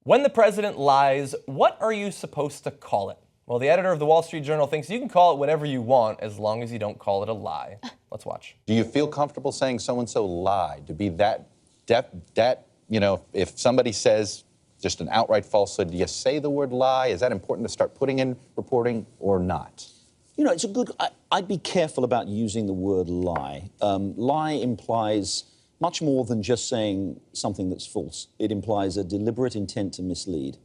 When the president lies, what are you supposed to call it? Well, the editor of the Wall Street Journal thinks you can call it whatever you want as long as you don't call it a lie. Let's watch. Do you feel comfortable saying so-and-so lied? To be that, if somebody says just an outright falsehood, do you say the word lie? Is that important to start putting in reporting or not? You know, I'd be careful about using the word lie. Lie implies much more than just saying something that's false. It implies a deliberate intent to mislead.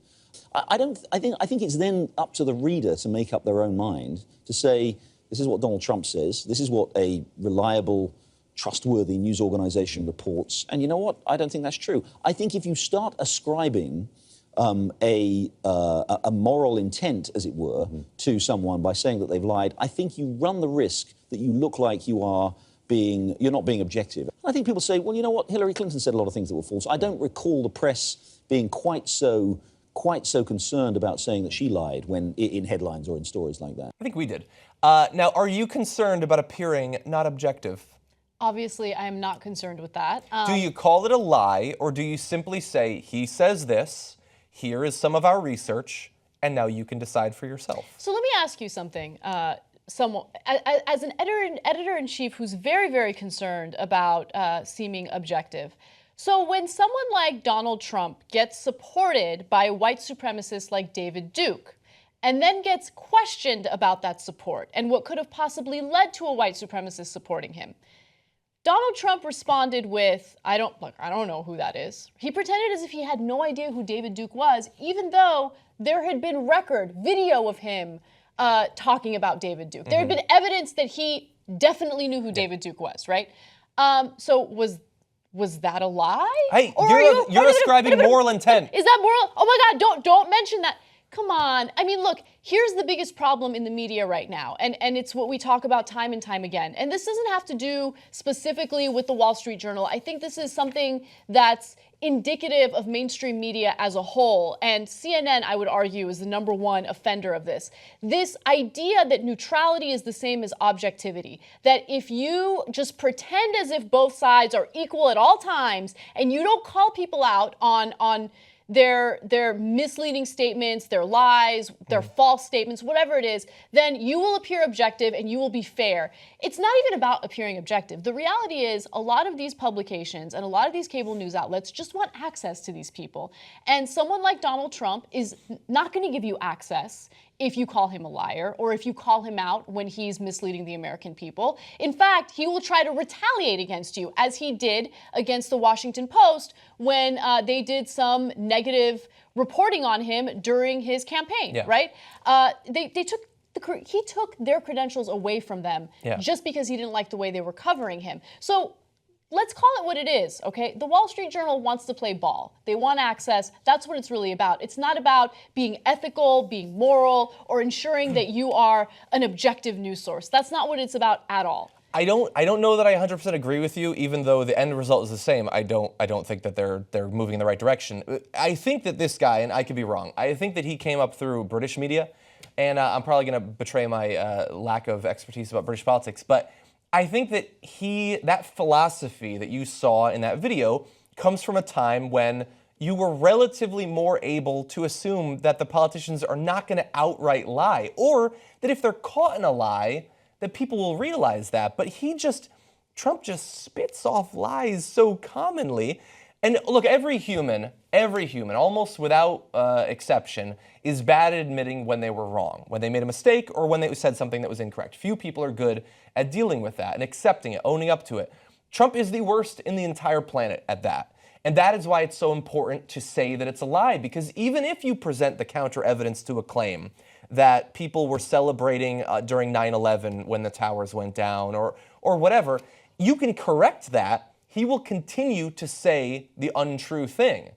I think it's then up to the reader to make up their own mind, to say, this is what Donald Trump says, this is what a reliable, trustworthy news organization reports, and you know what? I don't think that's true. I think if you start ascribing a moral intent, as it were, to someone by saying that they've lied, I think you run the risk that you look like you're not being objective. I think people say, well, you know what? Hillary Clinton said a lot of things that were false. I don't recall the press being quite so concerned about saying that she lied when in headlines or in stories like that. I think we did. Now, are you concerned about appearing not objective? Obviously, I am not concerned with that. Do you call it a lie, or do you simply say, he says this, here is some of our research, and now you can decide for yourself? So let me ask you something. As an editor-in-chief who's very, very concerned about seeming objective, so when someone like Donald Trump gets supported by white supremacists like David Duke, and then gets questioned about that support and what could have possibly led to a white supremacist supporting him, Donald Trump responded with, I don't know who that is. He pretended as if he had no idea who David Duke was, even though there had been video of him talking about David Duke. There had been evidence that he definitely knew who David Duke was, right? So was that a lie? Hey, you're ascribing moral intent. Is that moral? Oh my God, don't mention that. Come on. I mean, look, here's the biggest problem in the media right now, and it's what we talk about time and time again. And this doesn't have to do specifically with the Wall Street Journal. I think this is something that's indicative of mainstream media as a whole. And CNN, I would argue, is the #1 offender of this. This idea that neutrality is the same as objectivity, that if you just pretend as if both sides are equal at all times and you don't call people out on their misleading statements, their lies, their false statements, whatever it is, then you will appear objective and you will be fair. It's not even about appearing objective. The reality is a lot of these publications and a lot of these cable news outlets just want access to these people. And someone like Donald Trump is not going to give you access if you call him a liar or if you call him out when he's misleading the American people. In fact, he will try to retaliate against you, as he did against the Washington Post when they did some negative reporting on him during his campaign, right? He took their credentials away from them just because he didn't like the way they were covering him. So let's call it what it is, okay? The Wall Street Journal wants to play ball. They want access. That's what it's really about. It's not about being ethical, being moral, or ensuring that you are an objective news source. That's not what it's about at all. I don't know that I 100% agree with you, even though the end result is the same. I don't think that they're moving in the right direction. I think that this guy, and I could be wrong, I think that he came up through British media, and I'm probably going to betray my lack of expertise about British politics, but I think that that philosophy that you saw in that video comes from a time when you were relatively more able to assume that the politicians are not going to outright lie, or that if they're caught in a lie, that people will realize that. But Trump just spits off lies so commonly. And look, every human, almost without exception, is bad at admitting when they were wrong, when they made a mistake or when they said something that was incorrect. Few people are good at dealing with that and accepting it, owning up to it. Trump is the worst in the entire planet at that. And that is why it's so important to say that it's a lie, because even if you present the counter evidence to a claim that people were celebrating during 9/11 when the towers went down or whatever, you can correct that. He will continue to say the untrue thing.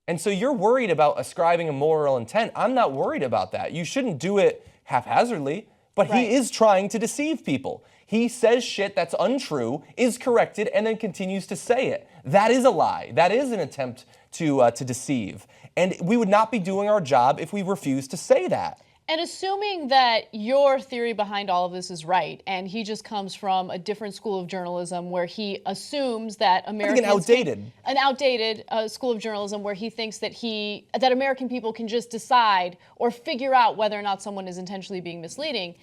And so you're worried about ascribing a moral intent. I'm not worried about that. You shouldn't do it haphazardly, but he is trying to deceive people. He says shit that's untrue, is corrected, and then continues to say it. That is a lie. That is an attempt to deceive. And we would not be doing our job if we refused to say that. And assuming that your theory behind all of this is right, and he just comes from a different school of journalism where he assumes that Americans an outdated school of journalism where he thinks that that American people can just decide or figure out whether or not someone is intentionally being misleading.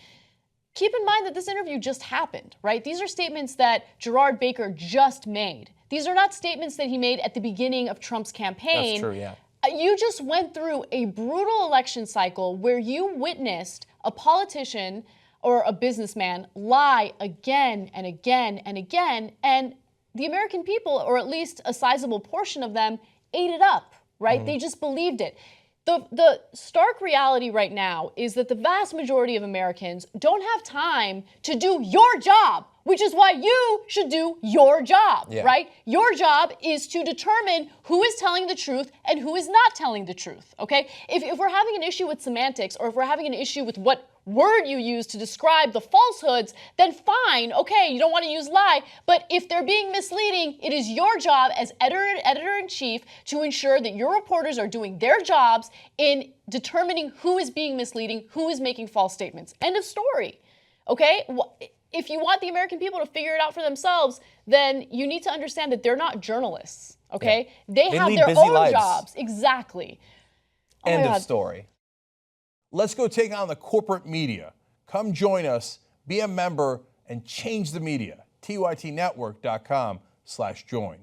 Keep in mind that this interview just happened, right? These are statements that Gerard Baker just made. These are not statements that he made at the beginning of Trump's campaign. That's true, yeah. You just went through a brutal election cycle where you witnessed a politician or a businessman lie again and again and again, and the American people, or at least a sizable portion of them, ate it up, right? They just believed it. The stark reality right now is that the vast majority of Americans don't have time to do your job, which is why you should do your job, right? Your job is to determine who is telling the truth and who is not telling the truth, okay? If we're having an issue with semantics, or if we're having an issue with what word you use to describe the falsehoods, then fine, okay, you don't want to use lie, but if they're being misleading, it is your job as editor-in-chief to ensure that your reporters are doing their jobs in determining who is being misleading, who is making false statements. End of story, okay? If you want the American people to figure it out for themselves, then you need to understand that they're not journalists, okay? They have lead their busy own lives. jobs, exactly. Oh End my of God. story. Let's go take on the corporate media. Come join us, be a member, and change the media. tytnetwork.com/join.